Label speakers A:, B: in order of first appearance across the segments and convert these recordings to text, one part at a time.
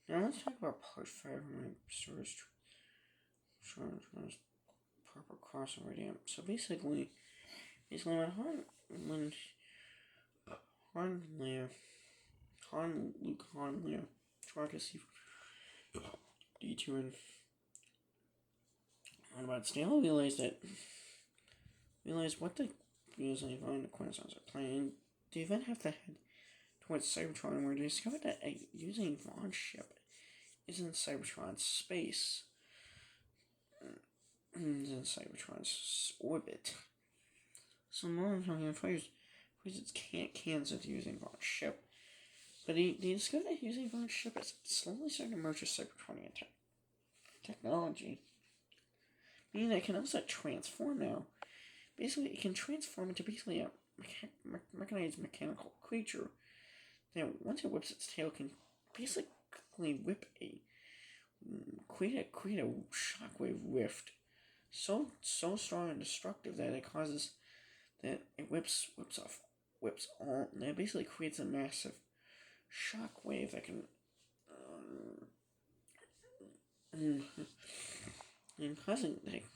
A: Now let's talk about part 5 of my storage proper crossover dam. So basically when Luke, Han, Leia, Chewbacca, D2, and Autobots, they all realized what the using Vaughn Quintessence are playing. They then have to head towards Cybertron, where they discovered that using Vaughn's ship is in Cybertron's space. Is in Cybertron's orbit. So Morgan fires its cans with using Vaughn's ship. But they discovered that using Vaughn's ship is slowly starting to merge with Cybertronian technology. Meaning that it can also transform now. Basically, it can transform into basically a mechanized mechanical creature that once it whips its tail can basically whip create a shockwave rift so strong and destructive that it causes that it whips all, and it basically creates a massive shockwave that can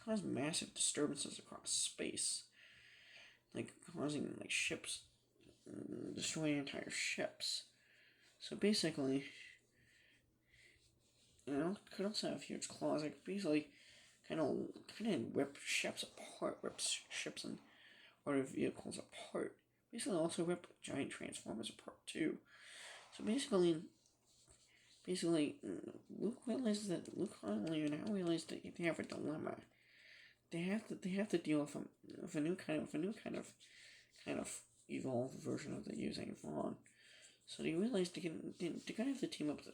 A: cause massive disturbances across space, like causing ships, destroying entire ships. So basically, could also have huge claws, like basically kind of rip ships apart, rips ships and other vehicles apart. Basically, also rip giant transformers apart too. So basically, Luke realizes that Luke Connolly now realized that they have a dilemma. They have to deal with a new kind of evolved version of the using Vaughn. So they realized they're gonna have to team up with the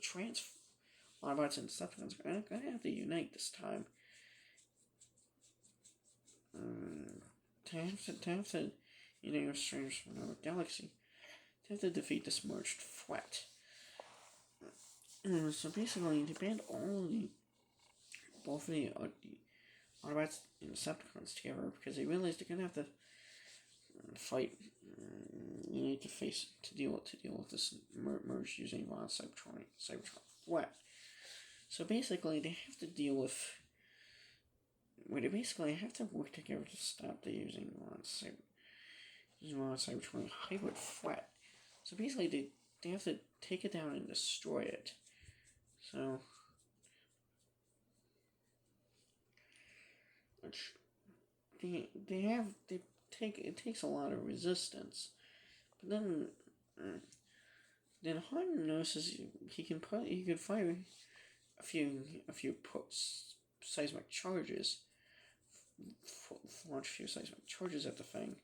A: Autobots and Decepticons. They're gonna have to unite this time. To have to unite with strangers from another galaxy. To have to defeat this merged threat. So basically, they band both of the Autobots and Decepticons together because they realized they're gonna have to fight. You need to deal with this merge using Von Cybertron threat. So basically, they have to deal with. They basically have to work together to stop the using Von Cybertron hybrid threat. So basically, they have to take it down and destroy it. So, it takes a lot of resistance, but then Han notices he can fire a few seismic charges, launch a few seismic charges at the thing,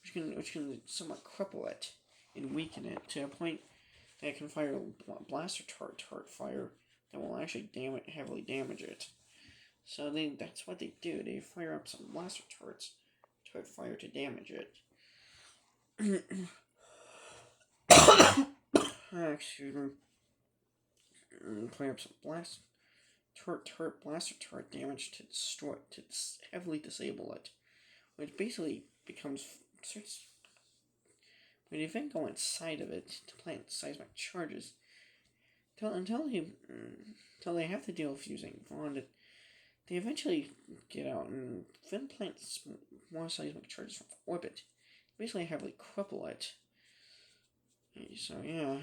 A: which can somewhat cripple it and weaken it to a point that it can fire a blaster turret fire that will actually heavily damage it. So that's what they do. They fire up some blaster turret fire to damage it. Excuse me. Fire up some blaster turret damage to heavily disable it, which basically when you then go inside of it to plant seismic charges, until they have to deal with using Vaughn, they eventually get out and then plant more seismic charges from orbit, basically heavily cripple it. So yeah,